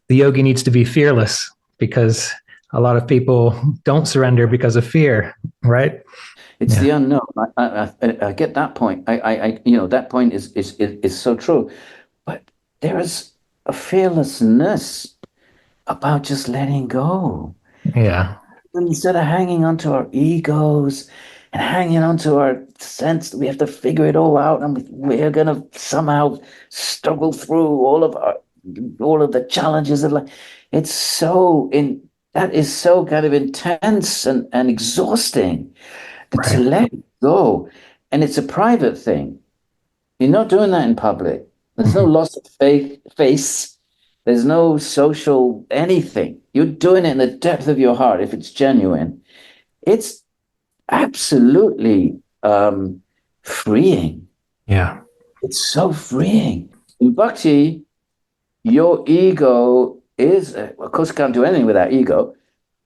the yogi needs to be fearless, because a lot of people don't surrender because of fear, right? It's the unknown. I get that point. That point is so true. But there is a fearlessness about just letting go. Yeah. Instead of hanging onto our egos and hanging onto our sense that we have to figure it all out, and we're going to somehow struggle through all of the challenges of life. That is so kind of intense and exhausting to let go. And it's a private thing. You're not doing that in public. There's no loss of face. There's no social anything. You're doing it in the depth of your heart if it's genuine. It's absolutely freeing. Yeah. It's so freeing. In Bhakti, your ego is, of course, you can't do anything without ego,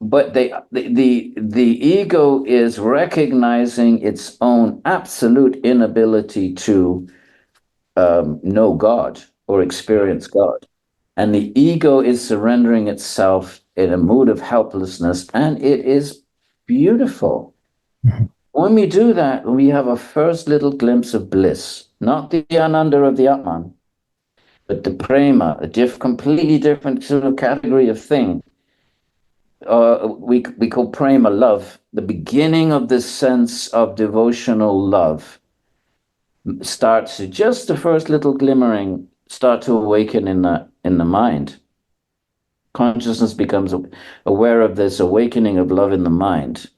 but the ego is recognizing its own absolute inability to know God or experience God. And the ego is surrendering itself in a mood of helplessness, and it is beautiful. When we do that, we have a first little glimpse of bliss, not the ananda of the Atman, but the prema, completely different sort of category of thing. We call prema love, the beginning of this sense of devotional love starts, just the first little glimmering start to awaken in the mind. consciousness becomes aware of this awakening of love in the mind.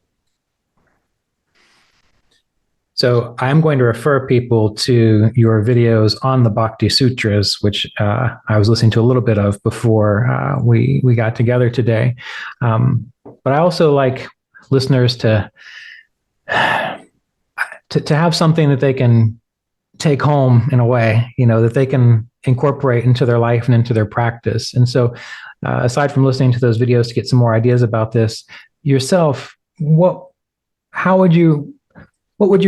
So I'm going to refer people to your videos on the Bhakti Sutras, which I was listening to a little bit of before we got together today. But I also like listeners to have something that they can take home in a way, that they can incorporate into their life and into their practice. And so aside from listening to those videos to get some more ideas about this yourself, what would you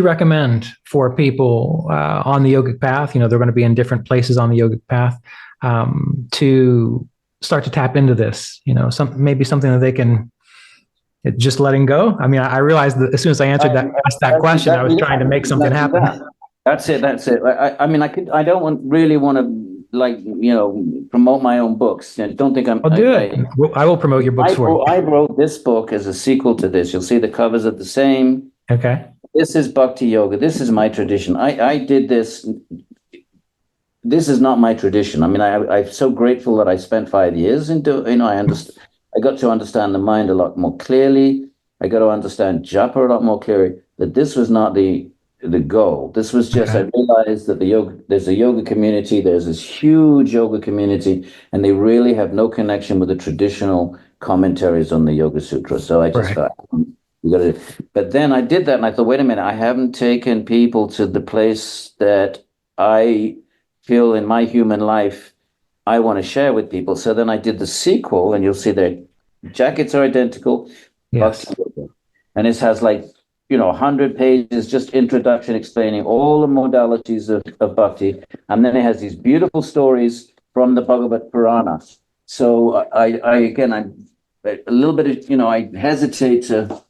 recommend for people on the yogic path? They're going to be in different places on the yogic path to start to tap into this, maybe something that they can just letting go. I mean, I realized that as soon as I asked that question, I was trying to make something happen. That's it. I mean, I don't really want to promote my own books. I don't think I'm. I'll do it. I will promote your books for you. I wrote this book as a sequel to this. You'll see the covers are the same. Okay. This is Bhakti Yoga. This is my tradition. I did this. This is not my tradition. I mean, I'm so grateful that I spent 5 years into. I got to understand the mind a lot more clearly. I got to understand japa a lot more clearly. That this was not the goal. This was just, I realized that there's a yoga community, there's this huge yoga community, and they really have no connection with the traditional commentaries on the Yoga Sutra. So I just thought, but then I did that and I thought, wait a minute, I haven't taken people to the place that I feel in my human life I want to share with people. So then I did the sequel, and you'll see their jackets are identical. Yes. And it has 100 pages, just introduction explaining all the modalities of bhakti. And then it has these beautiful stories from the Bhagavad Purana. So I'm a little bit of, I hesitate to,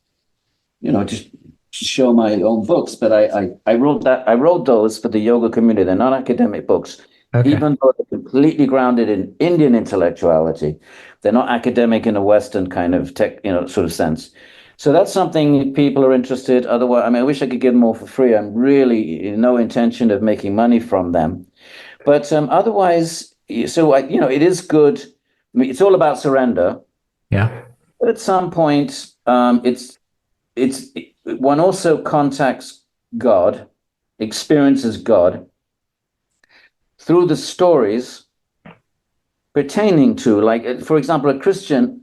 just show my own books, but I wrote those for the yoga community. They're not academic books. Okay. Even though they're completely grounded in Indian intellectuality, they're not academic in a Western kind of sort of sense. So that's something people are interested. Otherwise, I wish I could give them all for free. I'm really no intention of making money from them. But otherwise, so it is good. It's all about surrender. Yeah. But at some point, one also contacts God, experiences God through the stories pertaining to, for example, a Christian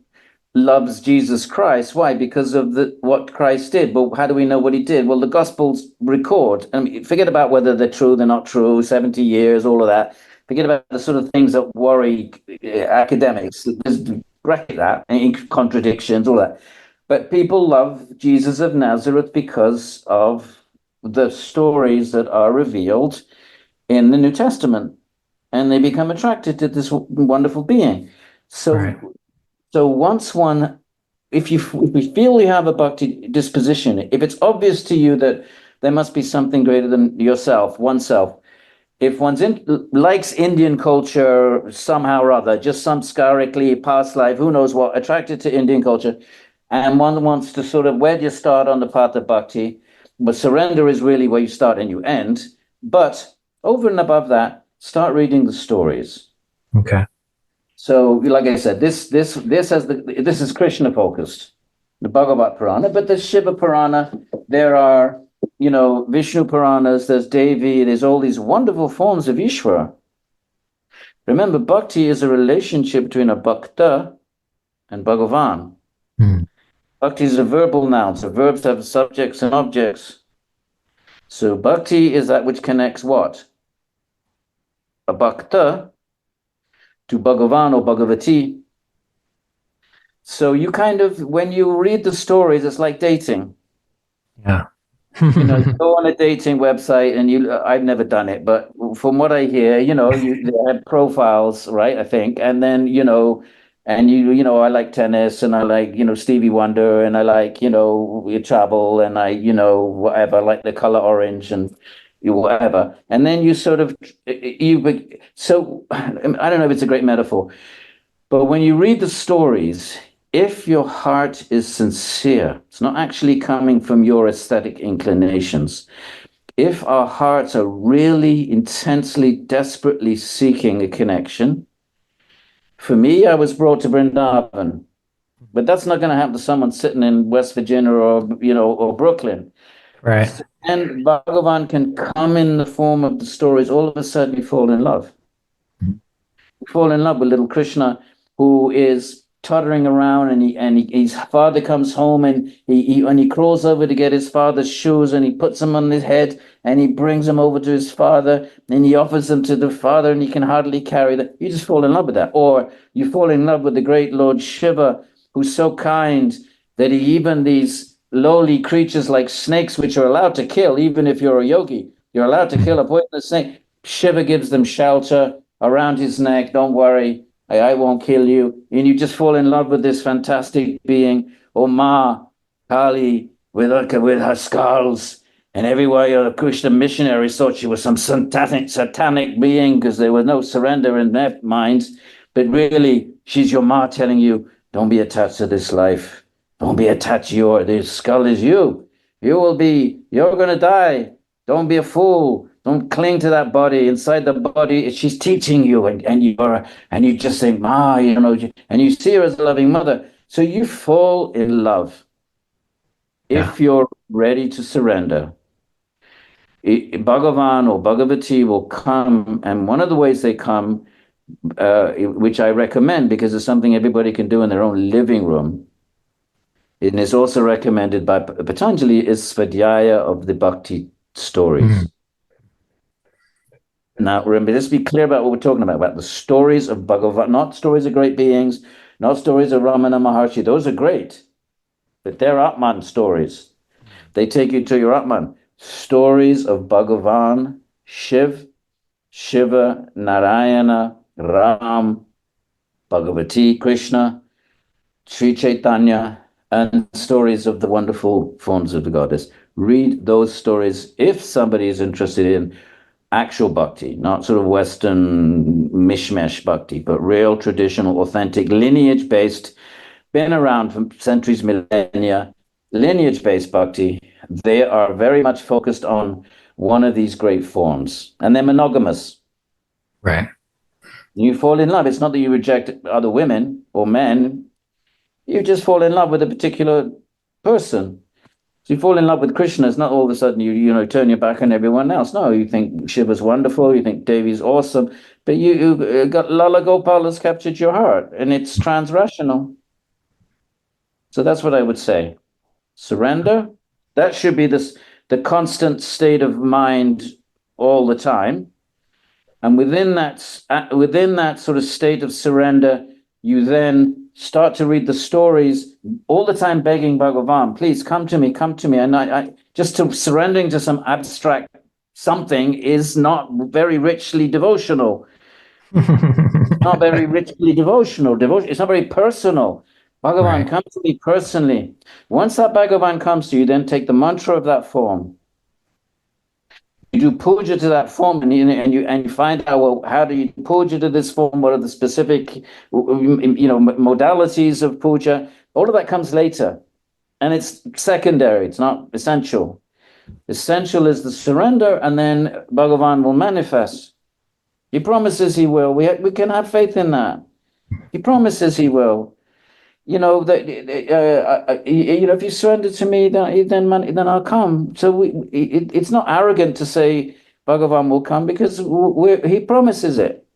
loves Jesus Christ. Why? Because of what Christ did. But how do we know what he did? Well, the Gospels record. Forget about whether they're true, they're not true, 70 years, all of that. Forget about the sort of things that worry academics. Just bracket that, contradictions, all that. But people love Jesus of Nazareth because of the stories that are revealed in the New Testament. And they become attracted to this wonderful being. So once if we feel you have a bhakti disposition, if it's obvious to you that there must be something greater than oneself, if one likes Indian culture somehow or other, just samskarically, past life, who knows what, attracted to Indian culture, and one wants to sort of, where do you start on the path of bhakti? But surrender is really where you start and you end. But over and above that, start reading the stories. Okay. So, like I said, this is Krishna focused, the Bhagavad Purana, but there's Shiva Purana. There are, Vishnu Puranas. There's Devi. There's all these wonderful forms of Ishvara. Remember, bhakti is a relationship between a bhakta and Bhagavan. Bhakti is a verbal noun, so verbs have subjects and objects. So bhakti is that which connects what? A bhakta to Bhagavan or Bhagavati. So you when you read the stories, it's like dating. Yeah. You go on a dating website and I've never done it, but from what I hear, they have profiles, right? I think. And then, I like tennis and I like, Stevie Wonder and I like, travel and I, whatever, I like the color orange and whatever. And then you sort of, so I don't know if it's a great metaphor, but when you read the stories, if your heart is sincere, it's not actually coming from your aesthetic inclinations. If our hearts are really intensely, desperately seeking a connection, For me, I was brought to Vrindavan, but that's not going to happen to someone sitting in West Virginia or, or Brooklyn. Right. And Bhagavan can come in the form of the stories. All of a sudden, you fall in love. You fall in love with little Krishna, who is tottering around, and his father comes home, and he crawls over to get his father's shoes, and he puts them on his head, and he brings them over to his father, and he offers them to the father, and he can hardly carry them. You just fall in love with that. Or you fall in love with the great Lord Shiva, who's so kind that he even these lowly creatures like snakes, which are allowed to kill, even if you're a yogi, you're allowed to kill a poisonous snake. Shiva gives them shelter around his neck. Don't worry, I won't kill you. And you just fall in love with this fantastic being. Or Ma, Kali, with her skulls. And everywhere Krishna missionaries thought she was some satanic being because there was no surrender in their minds. But really, she's your Ma telling you, don't be attached to this life. Don't be attached to this skull is you. You're going to die. Don't be a fool. Don't cling to that body. Inside the body, she's teaching you, and you just think, Ma, and you see her as a loving mother. So you fall in love if you're ready to surrender. Bhagavan or Bhagavati will come, and one of the ways they come, which I recommend because it's something everybody can do in their own living room, and is also recommended by Patanjali, is Svadhyaya of the Bhakti stories. Now, remember, let's be clear about what we're talking about the stories of Bhagavan, not stories of great beings, not stories of Ramana Maharshi. Those are great, but they're Atman stories. They take you to your Atman. Stories of Bhagavan, Shiva, Narayana, Ram, Bhagavati, Krishna, Sri Chaitanya, and stories of the wonderful forms of the goddess. Read those stories if somebody is interested in actual bhakti, not sort of Western mishmash bhakti, but real, traditional, authentic, lineage-based, been around for centuries, millennia, lineage-based bhakti. They are very much focused on one of these great forms, and they're monogamous. Right. You fall in love. It's not that you reject other women or men. You just fall in love with a particular person. So you fall in love with Krishna. It's not all of a sudden you turn your back on everyone else. No, you think Shiva's wonderful. You think Devi's awesome. But you got Lala Gopal has captured your heart, and it's transrational. So that's what I would say. Surrender. That should be the constant state of mind all the time. And within that sort of state of surrender, you then start to read the stories all the time, begging Bhagavan, please come to me. And I just to surrendering to some abstract something is not very richly devotional. Not very richly devotional. It's not very personal. Bhagavan, come to me personally. Once that Bhagavan comes to you, then take the mantra of that form. You do puja to that form, and you find out, well, how do you puja to this form? What are the specific, modalities of puja? All of that comes later, and it's secondary. It's not essential. Essential is the surrender, and then Bhagavan will manifest. He promises he will. We can have faith in that. He promises he will. If you surrender to me, then I'll come. So it's not arrogant to say Bhagavan will come because he promises it.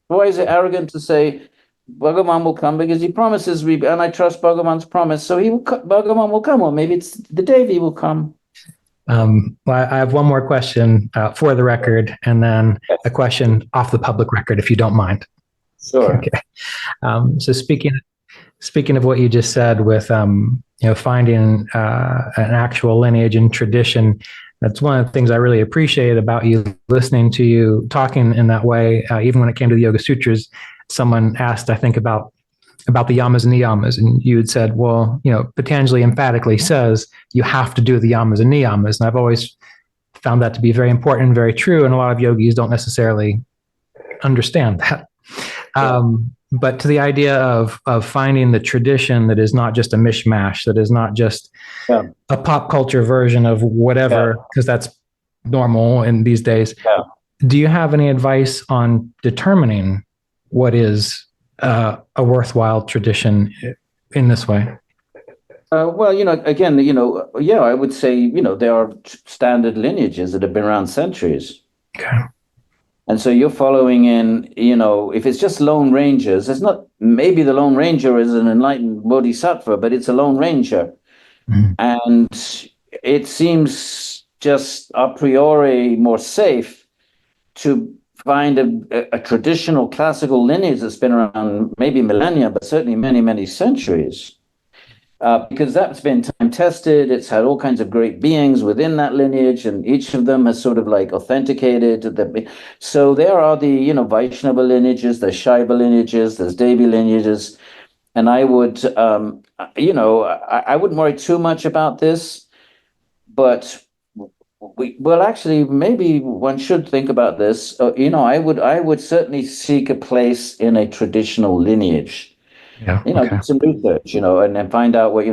Why is it arrogant to say Bhagavan will come? Because he promises and I trust Bhagavan's promise. So Bhagavan will come, or maybe it's the Devi will come. Well, I have one more question for the record, and then a question off the public record, if you don't mind. Sure. Okay. So Speaking of what you just said with, finding an actual lineage and tradition, that's one of the things I really appreciate about you, listening to you talking in that way. Even when it came to the Yoga Sutras, someone asked, I think, about the yamas and niyamas, and you had said, well, Patanjali emphatically says you have to do the yamas and niyamas, and I've always found that to be very important and very true, and a lot of yogis don't necessarily understand that. But to the idea of finding the tradition that is not just a mishmash, that is not just a pop culture version of whatever, because that's normal in these days. Do you have any advice on determining what is a worthwhile tradition in this way? Well, again, yeah, I would say, there are standard lineages that have been around centuries. Okay. And so you're following in, if it's just Lone Rangers, it's not, maybe the Lone Ranger is an enlightened bodhisattva, but it's a Lone Ranger. Mm. And it seems just a priori more safe to find a traditional classical lineage that's been around maybe millennia, but certainly many, many centuries. Because that's been time tested. It's had all kinds of great beings within that lineage, and each of them has sort of like authenticated that. So there are the, Vaishnava lineages, there's Shaiva lineages, there's Devi lineages. And I would, I wouldn't worry too much about this, but actually, maybe one should think about this. I would certainly seek a place in a traditional lineage. Yeah. Do Okay. some research, and then find out what,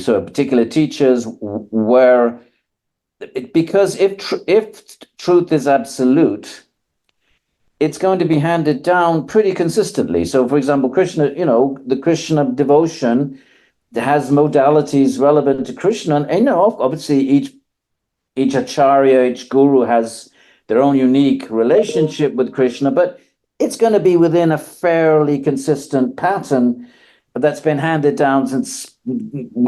so particular teachers where, because if truth is absolute, it's going to be handed down pretty consistently. So, for example, Krishna, the Krishna devotion has modalities relevant to Krishna, and obviously each acharya, each guru has their own unique relationship with Krishna, but it's going to be within a fairly consistent pattern that's been handed down since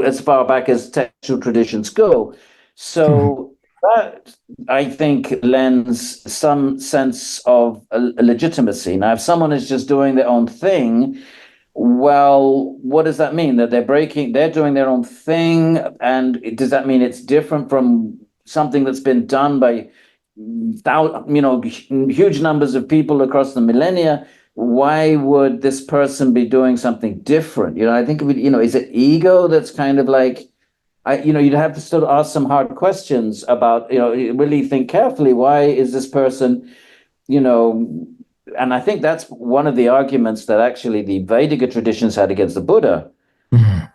as far back as textual traditions go. So that, I think, lends some sense of a legitimacy. Now, if someone is just doing their own thing, well, what does that mean? That they're doing their own thing, and does that mean it's different from something that's been done by huge numbers of people across the millennia? Why would this person be doing something different? I think, is it ego that's kind of like, you'd have to sort of ask some hard questions about, really think carefully, why is this person, and I think that's one of the arguments that actually the Vedic traditions had against the Buddha. Mm-hmm.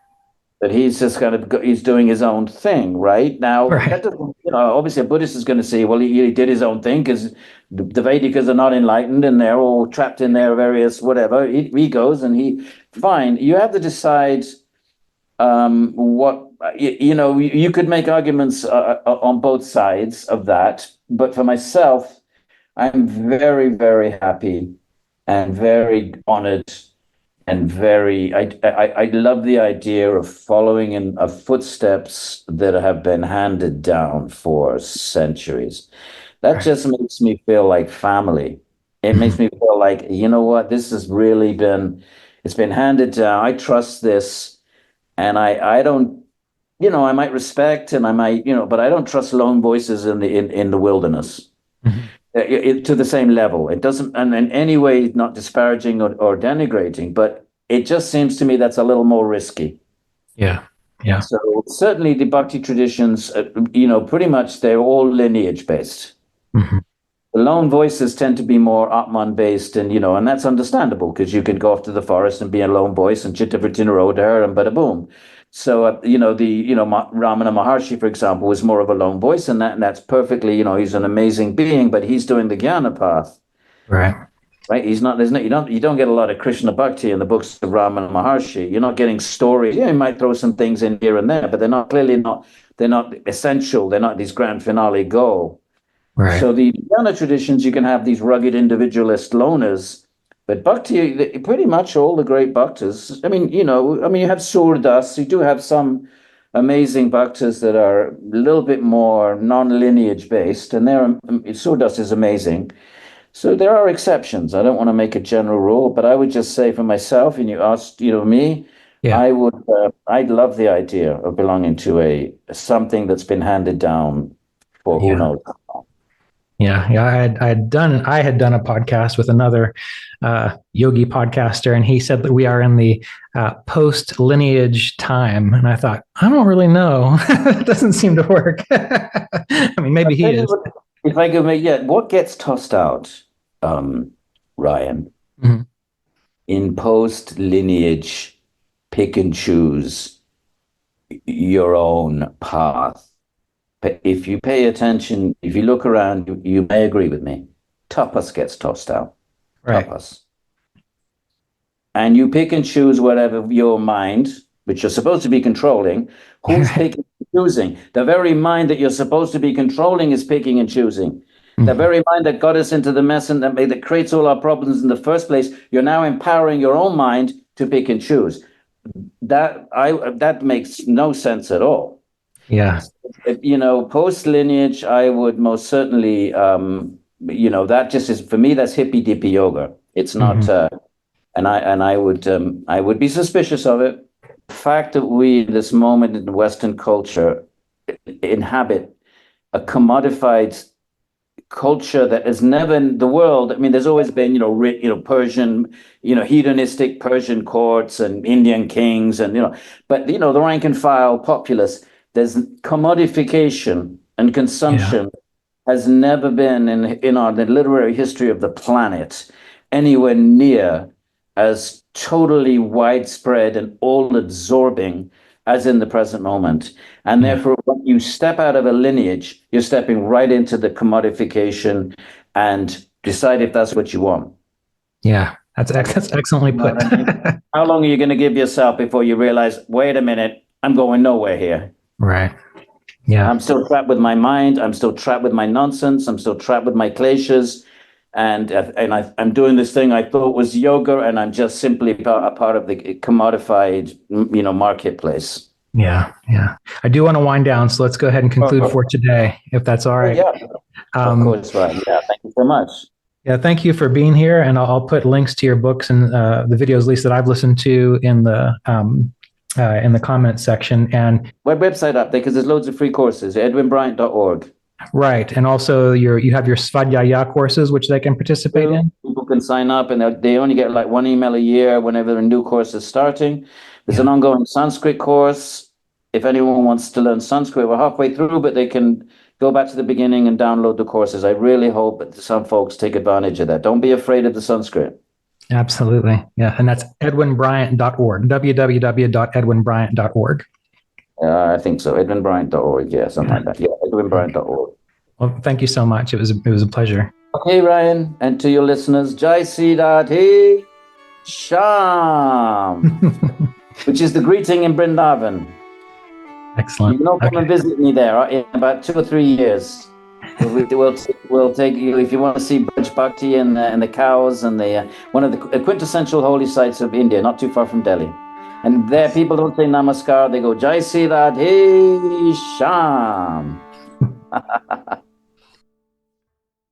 That he's just he's doing his own thing, right? Now, right. That doesn't, obviously a Buddhist is going to say, well, he did his own thing because the Vedikas are not enlightened and they're all trapped in their various whatever egos, and fine. You have to decide what, you could make arguments on both sides of that. But for myself, I'm very, very happy and very honored and I love the idea of following in footsteps that have been handed down for centuries. That just makes me feel like family. It makes me feel like, what, this has really it's been handed down. I trust this, and I don't, I might respect and I might, but I don't trust lone voices in the wilderness. To the same level. It doesn't, and in any way, not disparaging or denigrating, but it just seems to me that's a little more risky. Yeah. Yeah. So certainly the Bhakti traditions, pretty much they're all lineage based. Mm-hmm. The lone voices tend to be more Atman based, and and that's understandable because you can go off to the forest and be a lone voice and chitta vritina rodar and bada boom. So, Ramana Maharshi, for example, was more of a lone voice, and that's perfectly, he's an amazing being, but he's doing the Jnana path. Right. Right. You don't get a lot of Krishna Bhakti in the books of Ramana Maharshi. You're not getting stories. Yeah, you might throw some things in here and there, but they're not essential. They're not these grand finale go. Right. So the Jnana traditions, you can have these rugged individualist loners. But Bhakti, pretty much all the great bhaktas, you have Surdas, you do have some amazing bhaktas that are a little bit more non-lineage based, and Surdas is amazing. So there are exceptions. I don't want to make a general rule, but I would just say for myself, and you asked, me, yeah. I'd love the idea of belonging to something that's been handed down for who knows. Yeah, I had done a podcast with another yogi podcaster, and he said that we are in the post lineage time, and I thought, I don't really know. That doesn't seem to work. I mean, maybe he is. If I could what gets tossed out, Ryan, mm-hmm. in post lineage, pick and choose your own path. But if you pay attention, if you look around, you may agree with me. Tapas gets tossed out. Right. Tapas. and you pick and choose whatever your mind, which you're supposed to be controlling, who's picking and choosing? The very mind that you're supposed to be controlling is picking and choosing. The very mind that got us into the mess and that creates all our problems in the first place, you're now empowering your own mind to pick and choose. That makes no sense at all. Yeah. Post lineage, I would most certainly, that just is, for me, that's hippy dippy yoga. It's not, and I would be suspicious of it. The fact that we, at this moment in Western culture, inhabit a commodified culture that has never in the world. I mean, there's always been, Persian, hedonistic Persian courts and Indian kings, and but the rank and file populace. There's commodification and consumption has never been in the literary history of the planet anywhere near as totally widespread and all-absorbing as in the present moment. And therefore, when you step out of a lineage, you're stepping right into the commodification and decide if that's what you want. Yeah, that's excellently put. How long are you going to give yourself before you realize, wait a minute, I'm going nowhere here? Right. Yeah. I'm still trapped with my mind. I'm still trapped with my nonsense. I'm still trapped with my kleshas. And I'm doing this thing I thought was yoga, and I'm just simply a part of the commodified, marketplace. Yeah, yeah. I do want to wind down, so let's go ahead and conclude for today, if that's all right. Yeah, of course, right. Yeah, thank you so much. Yeah, thank you for being here, and I'll put links to your books and the videos, at least that I've listened to, in the comments section. And website up there, because there's loads of free courses. edwinbryant.org. Right, and also you have your Svadhyaya courses, which they can participate in. People can sign up, and they only get like one email a year whenever a new course is starting. There's an ongoing Sanskrit course. If anyone wants to learn Sanskrit, we're halfway through, but they can go back to the beginning and download the courses. I really hope that some folks take advantage of that. Don't be afraid of the Sanskrit. Absolutely, yeah, and that's edwinbryant.org. www.edwinbryant.org. I think so. edwinbryant.org. Yeah, something like that. Yeah, edwinbryant.org. Well, thank you so much. It was a pleasure. Okay, Ryan, and to your listeners, Jai Siddhati Sham, which is the greeting in Vrindavan. Excellent. You can come and visit me there in about 2 or 3 years. We'll take you if you want to see Braj Bhakti and the cows and the one of the quintessential holy sites of India, not too far from Delhi. And there, people don't say namaskar; they go Jai Siddhati Sham.